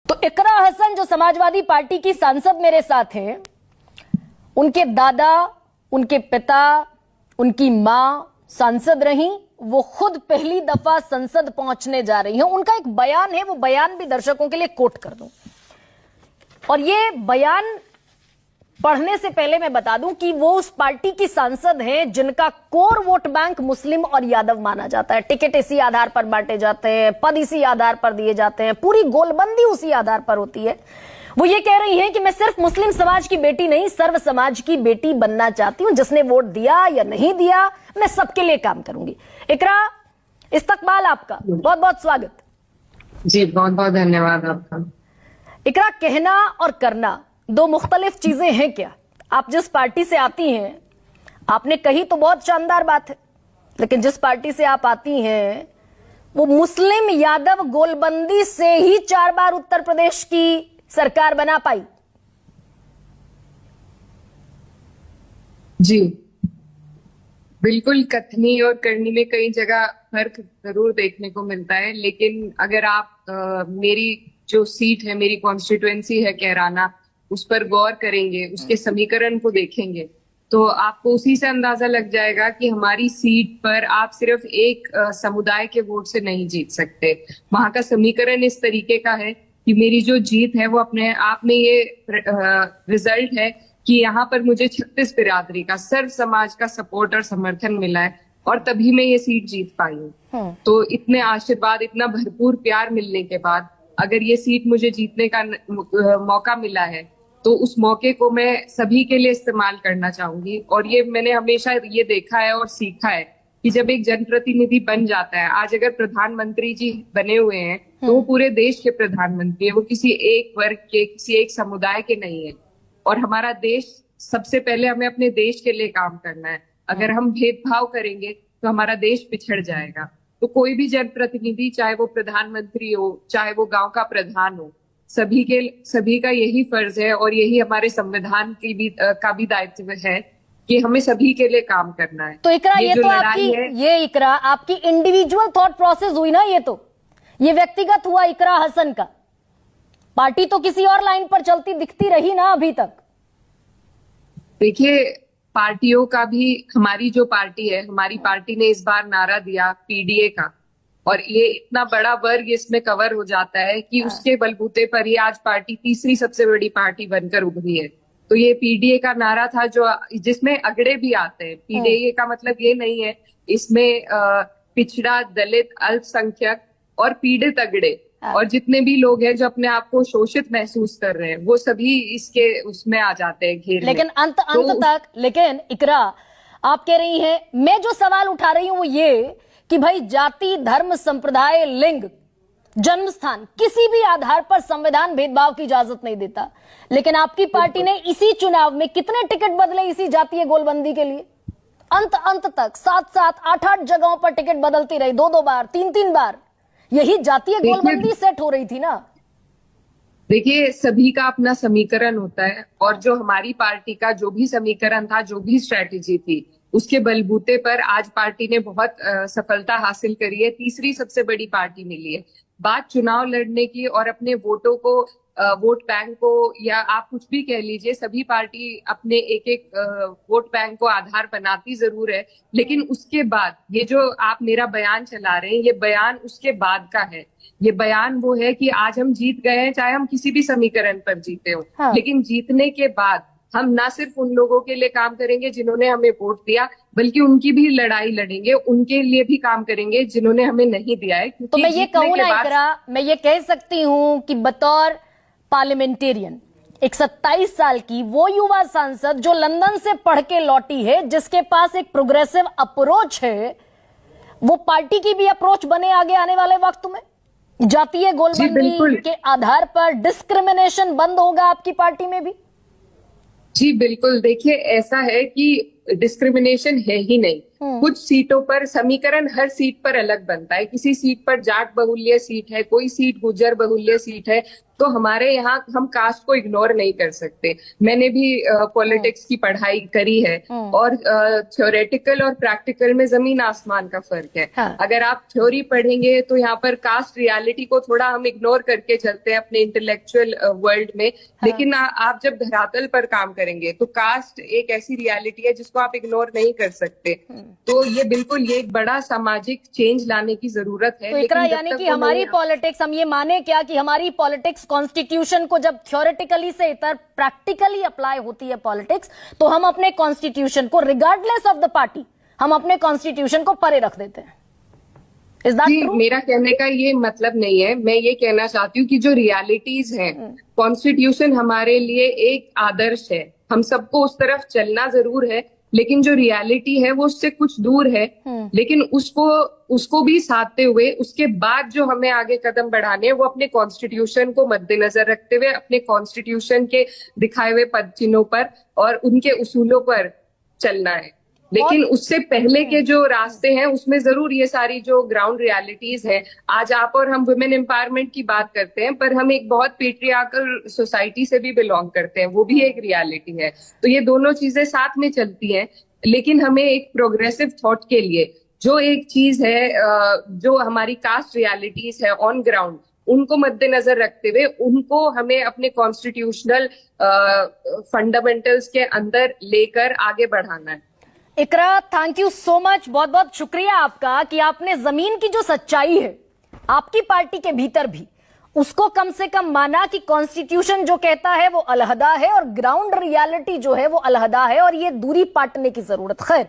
तो इकरा हसन जो समाजवादी पार्टी की सांसद मेरे साथ हैं, उनके दादा, उनके पिता, उनकी मां सांसद रहीं, वो खुद पहली दफा संसद पहुंचने जा रही हैं। उनका एक बयान है, वो बयान भी दर्शकों के लिए कोट कर दूं। और ये बयान पढ़ने से पहले मैं बता दूं कि वो उस पार्टी की सांसद हैं जिनका कोर वोट बैंक मुस्लिम और यादव माना जाता है। टिकट इसी आधार पर बांटे जाते हैं, पद इसी आधार पर दिए जाते हैं, पूरी गोलबंदी उसी आधार पर होती है। वो ये कह रही हैं कि मैं सिर्फ मुस्लिम समाज की बेटी नहीं, सर्व समाज की बेटी बनना चाहती हूं। जिसने वोट दिया या नहीं दिया, मैं सबके लिए काम करूंगी। इकरा, इस्तकबाल आपका, बहुत बहुत स्वागत। जी बहुत बहुत धन्यवाद आपका। इकरा, कहना और करना दो मुख्तलिफ चीजें हैं क्या? आप जिस पार्टी से आती हैं, आपने कही तो बहुत शानदार बात है, लेकिन जिस पार्टी से आप आती हैं वो मुस्लिम यादव गोलबंदी से ही 4 बार उत्तर प्रदेश की सरकार बना पाई। जी बिल्कुल, कथनी और करनी में कई जगह फर्क जरूर देखने को मिलता है, लेकिन अगर आप मेरी जो सीट है, मेरी कॉन्स्टिट्युएंसी है कैराना, उस पर गौर करेंगे, उसके समीकरण को देखेंगे, तो आपको उसी से अंदाजा लग जाएगा कि हमारी सीट पर आप सिर्फ एक समुदाय के वोट से नहीं जीत सकते। वहां का समीकरण इस तरीके का है कि मेरी जो जीत है वो अपने आप में ये रिजल्ट है कि यहाँ पर मुझे 36 बिरादरी का, सर्व समाज का सपोर्ट और समर्थन मिला है, और तभी मैं ये सीट जीत पाई हूँ। तो इतने आशीर्वाद, इतना भरपूर प्यार मिलने के बाद अगर ये सीट मुझे जीतने का मौका मिला है, तो उस मौके को मैं सभी के लिए इस्तेमाल करना चाहूंगी। और ये मैंने हमेशा ये देखा है और सीखा है कि जब एक जनप्रतिनिधि बन जाता है, आज अगर प्रधानमंत्री जी बने हुए हैं तो वो पूरे देश के प्रधानमंत्री है, वो किसी एक वर्ग के, किसी एक समुदाय के नहीं है। और हमारा देश, सबसे पहले हमें अपने देश के लिए काम करना है। अगर हम भेदभाव करेंगे तो हमारा देश पिछड़ जाएगा। तो कोई भी जनप्रतिनिधि, चाहे वो प्रधानमंत्री हो, चाहे वो गांव का प्रधान हो, सभी का यही फर्ज है और यही हमारे संविधान का भी दायित्व है कि हमें सभी के लिए काम करना है। तो इकरा, ये तो इकरा आपकी इंडिविजुअल थॉट प्रोसेस हुई ना, ये व्यक्तिगत हुआ इकरा हसन का। पार्टी तो किसी और लाइन पर चलती दिखती रही ना अभी तक। देखिए, पार्टियों का भी, हमारी जो पार्टी है, हमारी पार्टी ने इस बार नारा दिया पीडीए का, और ये इतना बड़ा वर्ग इसमें कवर हो जाता है कि उसके बलबूते पर ही आज पार्टी तीसरी सबसे बड़ी पार्टी बनकर उभरी है। तो ये पीडीए का नारा था, जो जिसमें अगड़े भी आते हैं। पीडीए का मतलब ये नहीं है, इसमें पिछड़ा, दलित, अल्पसंख्यक और पीड़ित अगड़े और जितने भी लोग हैं जो अपने आप को शोषित महसूस कर रहे हैं, वो सभी इसके उसमें आ जाते हैं घेर में। लेकिन अंत तक, लेकिन इकरा, आप कह रही हैं, मैं जो सवाल उठा रही हूं वो ये कि भाई जाति, धर्म, संप्रदाय, लिंग, जन्म स्थान, किसी भी आधार पर संविधान भेदभाव की इजाजत नहीं देता। लेकिन आपकी पार्टी ने इसी चुनाव में कितने टिकट बदले इसी जातीय गोलबंदी के लिए? अंत तक 7-7, 8-8 जगहों पर टिकट बदलती रही, 2-2 बार, 3-3 बार। यही जातीय गोलबंदी सेट हो रही थी ना। देखिए, सभी का अपना समीकरण होता है, और जो हमारी पार्टी का जो भी समीकरण था, जो भी स्ट्रेटेजी थी, उसके बलबूते पर आज पार्टी ने बहुत सफलता हासिल करी है, तीसरी सबसे बड़ी पार्टी मिली है। बात चुनाव लड़ने की और अपने वोटों को, वोट बैंक को, या आप कुछ भी कह लीजिए, सभी पार्टी अपने एक एक वोट बैंक को आधार बनाती जरूर है, लेकिन उसके बाद ये जो आप मेरा बयान चला रहे हैं, ये बयान उसके बाद का है। ये बयान वो है कि आज हम जीत गए हैं, चाहे हम किसी भी समीकरण पर जीते हो। हाँ। लेकिन जीतने के बाद हम ना सिर्फ उन लोगों के लिए काम करेंगे जिन्होंने हमें वोट दिया, बल्कि उनकी भी लड़ाई लड़ेंगे, उनके लिए भी काम करेंगे जिन्होंने हमें नहीं दिया है। तो मैं ये कहूं ना इकरा, मैं ये कह सकती हूं कि बतौर पार्लियामेंटेरियन एक 27 साल की वो युवा सांसद जो लंदन से पढ़ के लौटी है, जिसके पास एक प्रोग्रेसिव अप्रोच है, वो पार्टी की भी अप्रोच बने आगे आने वाले वक्त में? जातीय गोलबंदी के आधार पर डिस्क्रिमिनेशन बंद होगा आपकी पार्टी में भी? जी बिल्कुल। देखिए, ऐसा है कि डिस्क्रिमिनेशन है ही नहीं। कुछ सीटों पर समीकरण हर सीट पर अलग बनता है। किसी सीट पर जाट बहुल्य सीट है, कोई सीट गुर्जर बहुल्य सीट है, तो हमारे यहाँ हम कास्ट को इग्नोर नहीं कर सकते। मैंने भी पॉलिटिक्स की पढ़ाई करी है और थ्योरेटिकल और प्रैक्टिकल में जमीन आसमान का फर्क है। हाँ। अगर आप थ्योरी पढ़ेंगे तो यहाँ पर कास्ट रियलिटी को थोड़ा हम इग्नोर करके चलते हैं अपने इंटेलेक्चुअल वर्ल्ड में, लेकिन आप जब धरातल पर काम करेंगे तो कास्ट एक ऐसी रियलिटी है जिसको आप इग्नोर नहीं कर सकते। तो ये बिल्कुल ये एक बड़ा सामाजिक चेंज लाने की जरूरत है। तो इकरा लेकिन जब यानी तक कि वो हमारी नहीं- पॉलिटिक्स, हम ये माने क्या कि हमारी पॉलिटिक्स कॉन्स्टिट्यूशन को जब थ्योरेटिकली से इतर प्रैक्टिकली अप्लाई होती है पॉलिटिक्स, तो हम अपने कॉन्स्टिट्यूशन को रिगार्डलेस ऑफ द पार्टी हम अपने कॉन्स्टिट्यूशन को परे रख देते हैं। इज दैट जी, ट्रू? मेरा कहने का ये मतलब नहीं है। मैं ये कहना चाहती हूँ कि जो रियलिटीज हैं, कॉन्स्टिट्यूशन हमारे लिए एक आदर्श है। हम सबको उस तरफ चलना जरूर है, लेकिन जो रियलिटी है वो उससे कुछ दूर है। लेकिन उसको भी साधते हुए उसके बाद जो हमें आगे कदम बढ़ाने हैं वो अपने कॉन्स्टिट्यूशन को मद्देनजर रखते हुए, अपने कॉन्स्टिट्यूशन के दिखाए हुए पद चिन्हों पर और उनके उसूलों पर चलना है। लेकिन उससे पहले के जो रास्ते हैं उसमें जरूर ये सारी जो ग्राउंड रियलिटीज है, आज आप और हम वुमेन एम्पावरमेंट की बात करते हैं, पर हम एक बहुत पेट्रियार्कल सोसाइटी से भी बिलोंग करते हैं, वो भी एक रियलिटी है। तो ये दोनों चीजें साथ में चलती हैं, लेकिन हमें एक प्रोग्रेसिव थॉट के लिए जो एक चीज है, जो हमारी कास्ट रियलिटीज है ऑन ग्राउंड, उनको मद्देनजर रखते हुए उनको हमें अपने कॉन्स्टिट्यूशनल फंडामेंटल्स के अंदर लेकर आगे बढ़ाना है। इकरा, थैंक यू सो मच, बहुत बहुत शुक्रिया आपका कि आपने जमीन की जो सच्चाई है आपकी पार्टी के भीतर भी उसको कम से कम माना कि कॉन्स्टिट्यूशन जो कहता है वो अलहदा है और ग्राउंड रियलिटी जो है वो अलहदा है और ये दूरी पाटने की जरूरत। खैर।